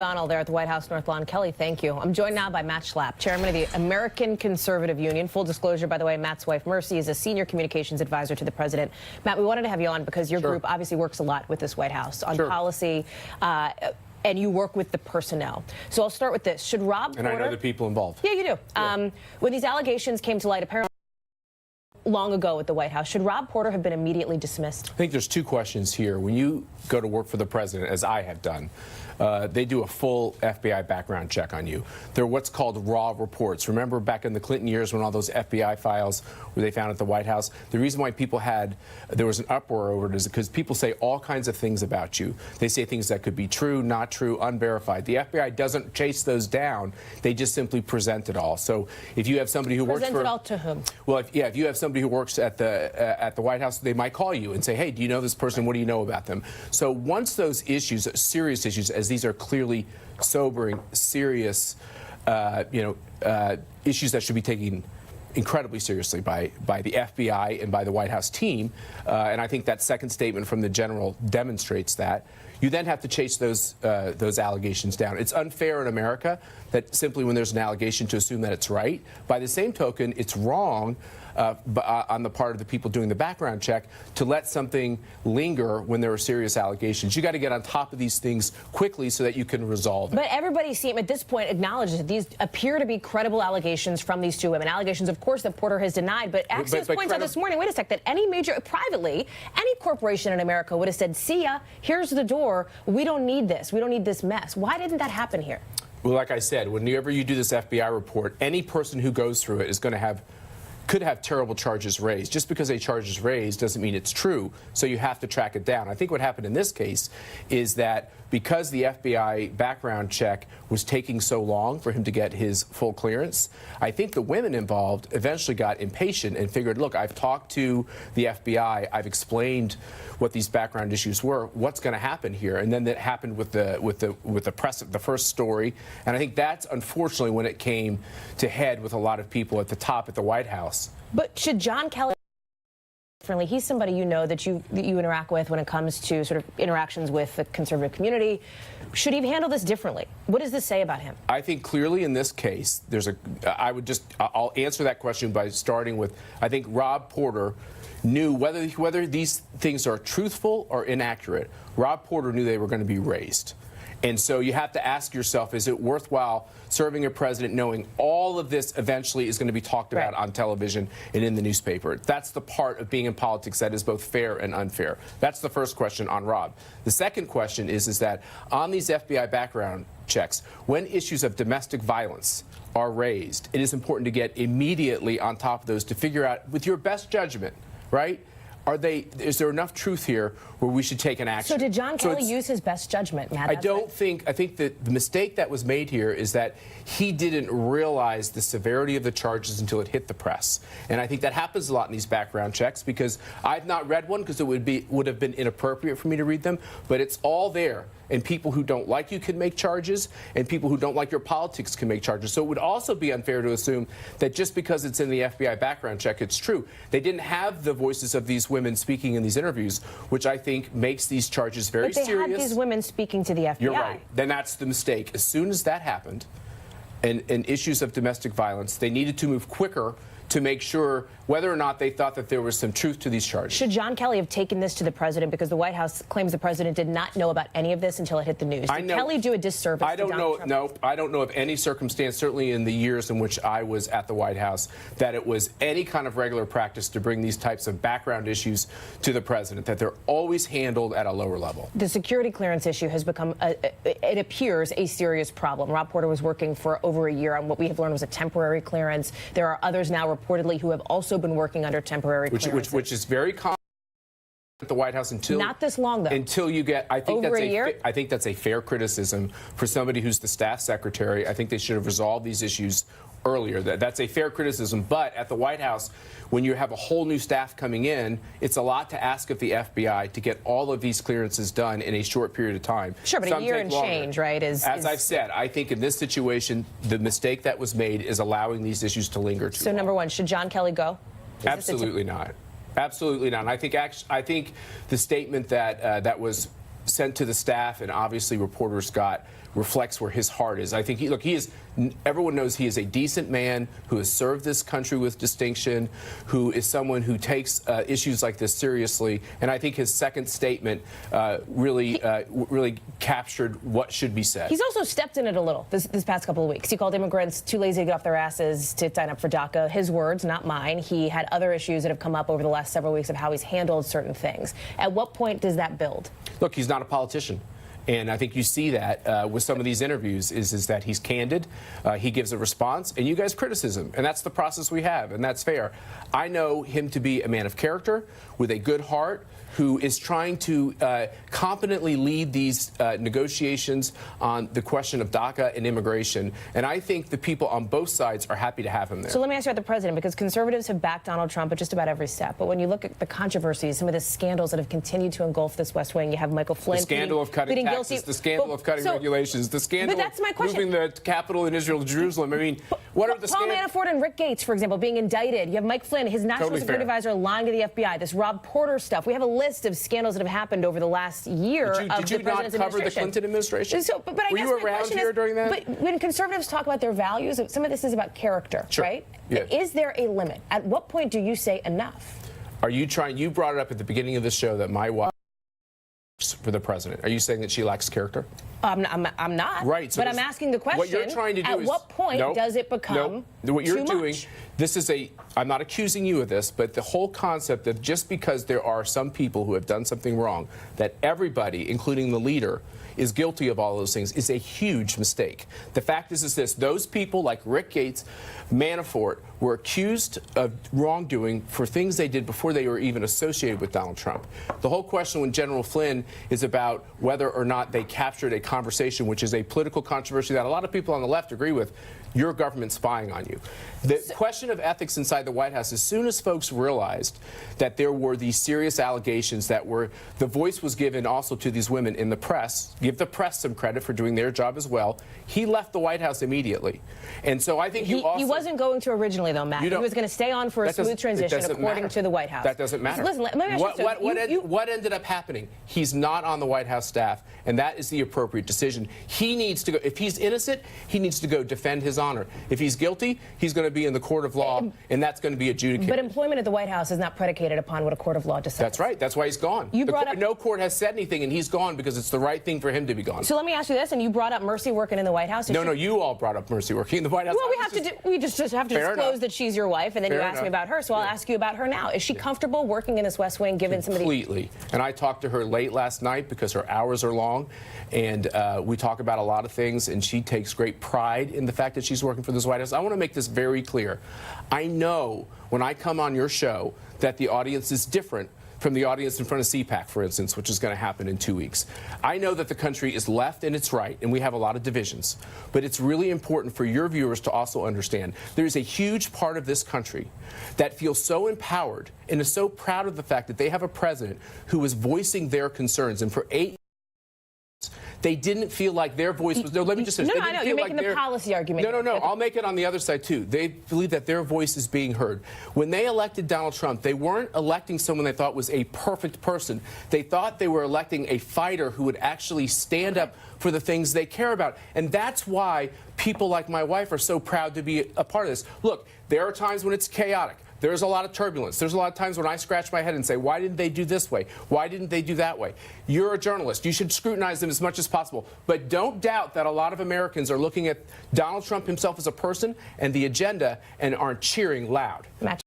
Donald there at the White House North Lawn. Kelly, thank you. I'm joined now by Matt Schlapp, chairman of the American Conservative Union. Full disclosure, by the way, Matt's wife, Mercy, is a senior communications advisor to the president. Matt, we wanted to have you on because your group obviously works a lot with this White House on policy, and you work with the personnel. So I'll start with this. Should Rob Porter... And I know the people involved. Yeah, you do. Yeah. When these allegations came to light, apparently long ago at the White House, should Rob Porter have been immediately dismissed? I think there's two questions here. When you go to work for the president, as I have done, they do a full FBI background check on you. They're what's called raw reports. Remember back in the Clinton years when all those FBI files were they found at the White House? The reason why there was an uproar over it is because people say all kinds of things about you. They say things that could be true, not true, unverified. The FBI doesn't chase those down. They just simply present it all. So if you have somebody who works for... Present it all to whom? Well, if you have somebody who works at the White House, they might call you and say, hey, do you know this person? What do you know about them? So once those issues, serious issues, as these are clearly sobering, serious, issues that should be taken incredibly seriously by the FBI and by the White House team, and I think that second statement from the general demonstrates that. You then have to chase those allegations down. It's unfair in America that simply when there's an allegation to assume that it's right. By the same token, it's wrong on the part of the people doing the background check to let something linger when there are serious allegations. You got to get on top of these things quickly so that you can resolve it. But everybody at this point acknowledges that these appear to be credible allegations from these two women. Allegations, of course, that Porter has denied. But Axios points out this morning, wait a sec, that any any corporation in America would have said, see ya, here's the door. We don't need this. We don't need this mess. Why didn't that happen here? Well, like I said, whenever you do this FBI report, any person who goes through it is going to could have terrible charges raised. Just because a charge is raised doesn't mean it's true, so you have to track it down. I think what happened in this case is that because the FBI background check was taking so long for him to get his full clearance, I think the women involved eventually got impatient and figured, look, I've talked to the FBI, I've explained what these background issues were, what's going to happen here? And then that happened with the press, the first story, and I think that's unfortunately when it came to head with a lot of people at the top at the White House. But should John Kelly... He's somebody you know that you interact with when it comes to sort of interactions with the conservative community. Should he handle this differently? What does this say about him? I think clearly in this case, I'll answer that question by starting with, I think Rob Porter knew whether these things are truthful or inaccurate. Rob Porter knew they were going to be raised. And so you have to ask yourself, is it worthwhile serving a president knowing all of this eventually is going to be talked about on television and in the newspaper? That's the part of being in politics that is both fair and unfair. That's the first question on Rob. The second question is that on these FBI background checks, when issues of domestic violence are raised, it is important to get immediately on top of those to figure out, with your best judgment, right? Is there enough truth here where we should take an action? So did John Kelly use his best judgment, Matt? I think that the mistake that was made here is that he didn't realize the severity of the charges until it hit the press. And I think that happens a lot in these background checks because I've not read one because it would have been inappropriate for me to read them, but it's all there. And people who don't like you can make charges, and people who don't like your politics can make charges. So it would also be unfair to assume that just because it's in the FBI background check, it's true. They didn't have the voices of these women speaking in these interviews, which I think makes these charges very serious. But they had these women speaking to the FBI. You're right. Then that's the mistake. As soon as that happened, and issues of domestic violence, they needed to move quicker to make sure whether or not they thought that there was some truth to these charges. Should John Kelly have taken this to the president because the White House claims the president did not know about any of this until it hit the news? Did Kelly do a disservice to Donald Trump? No, I don't know of any circumstance, certainly in the years in which I was at the White House, that it was any kind of regular practice to bring these types of background issues to the president, that they're always handled at a lower level. The security clearance issue has become, it appears, a serious problem. Rob Porter was working for over a year on what we have learned was a temporary clearance. There are others now reportedly who have also been working under temporary clearances. Which is very common at the White House until... Not this long, though. Until you get... I think over a year? I think that's a fair criticism for somebody who's the staff secretary. I think they should have resolved these issues earlier. That's a fair criticism. But at the White House, when you have a whole new staff coming in, it's a lot to ask of the FBI to get all of these clearances done in a short period of time. Sure, but a year and change, right? As I've said, I think in this situation, the mistake that was made is allowing these issues to linger too long. So, number one, should John Kelly go? Absolutely not. Absolutely not. And I think the statement that was sent to the staff and obviously reporters got reflects where his heart is. I think everyone knows he is a decent man who has served this country with distinction, who is someone who takes issues like this seriously. And I think his second statement really captured what should be said. He's also stepped in it a little this past couple of weeks. He called immigrants too lazy to get off their asses to sign up for DACA. His words, not mine. He had other issues that have come up over the last several weeks of how he's handled certain things. At what point does that build? Look, he's not a politician. And I think you see that with some of these interviews is that he's candid, he gives a response, and you guys criticism. And that's the process we have, and that's fair. I know him to be a man of character with a good heart who is trying to competently lead these negotiations on the question of DACA and immigration. And I think the people on both sides are happy to have him there. So let me ask you about the president, because conservatives have backed Donald Trump at just about every step. But when you look at the controversies, some of the scandals that have continued to engulf this West Wing, you have Michael Flynn. The scandal of cutting taxes, guilty. the scandal of cutting regulations, the scandal that's my of question. moving the capital in Israel to Jerusalem. I mean, what are the Paul Manafort and Rick Gates, for example, being indicted. You have Mike Flynn, his national security advisor, lying to the FBI. This Rob Porter stuff. We have a list of scandals that have happened over the last year of the president's administration. Did you not cover the Clinton administration? But I Were guess you my around question here is, during that? But when conservatives talk about their values, some of this is about character, sure. right? Yeah. Is there a limit? At what point do you say enough? Are you trying? You brought it up at the beginning of the show that my wife for the president. Are you saying that she lacks character? I'm not. Right. So but I'm asking the question. What you're trying to do at is, what point does it become what you're too doing? much? This is I'm not accusing you of this, but the whole concept of just because there are some people who have done something wrong, that everybody, including the leader, is guilty of all those things is a huge mistake. The fact is this: those people like Rick Gates, Manafort, were accused of wrongdoing for things they did before they were even associated with Donald Trump. The whole question with General Flynn is about whether or not they captured a conversation, which is a political controversy that a lot of people on the left agree with. Your government spying on you. The question of ethics inside the White House, as soon as folks realized that there were these serious allegations that the voice was given also to these women in the press, give the press some credit for doing their job as well, he left the White House immediately. And so I think he wasn't going to originally, though, Matt. He was going to stay on for a smooth transition, according to the White House. That doesn't matter. Listen, let me ask you what ended up happening? He's not on the White House staff, and that is the appropriate decision. He needs to go. If he's innocent, he needs to go defend his honor. If he's guilty, he's going to be in the court of law, and that's going to be adjudicated. But employment at the White House is not predicated upon what a court of law decides. That's right. That's why he's gone. No court has said anything, and he's gone because it's the right thing for him to be gone. So let me ask you this, and you brought up Mercy working in the White House. No, you all brought up Mercy working in the White House. Well, we just have to disclose that she's your wife, and then you asked me about her, so I'll ask you about her now. Is she comfortable working in this West Wing, given some of the... Completely. And I talked to her late last night because her hours are long, and we talk about a lot of things, and she takes great pride in the fact that she's working for this White House. I want to make this very clear. I know when I come on your show that the audience is different from the audience in front of CPAC, for instance, which is going to happen in 2 weeks. I know that the country is left and it's right, and we have a lot of divisions. But it's really important for your viewers to also understand there's a huge part of this country that feels so empowered and is so proud of the fact that they have a president who is voicing their concerns. And for 8 years, they didn't feel like their voice was... No, let me just... No, I know. You're making the policy argument. No. I'll make it on the other side, too. They believe that their voice is being heard. When they elected Donald Trump, they weren't electing someone they thought was a perfect person. They thought they were electing a fighter who would actually stand up for the things they care about. And that's why people like my wife are so proud to be a part of this. Look, there are times when it's chaotic. There's a lot of turbulence. There's a lot of times when I scratch my head and say, why didn't they do this way? Why didn't they do that way? You're a journalist. You should scrutinize them as much as possible. But don't doubt that a lot of Americans are looking at Donald Trump himself as a person and the agenda and aren't cheering loud.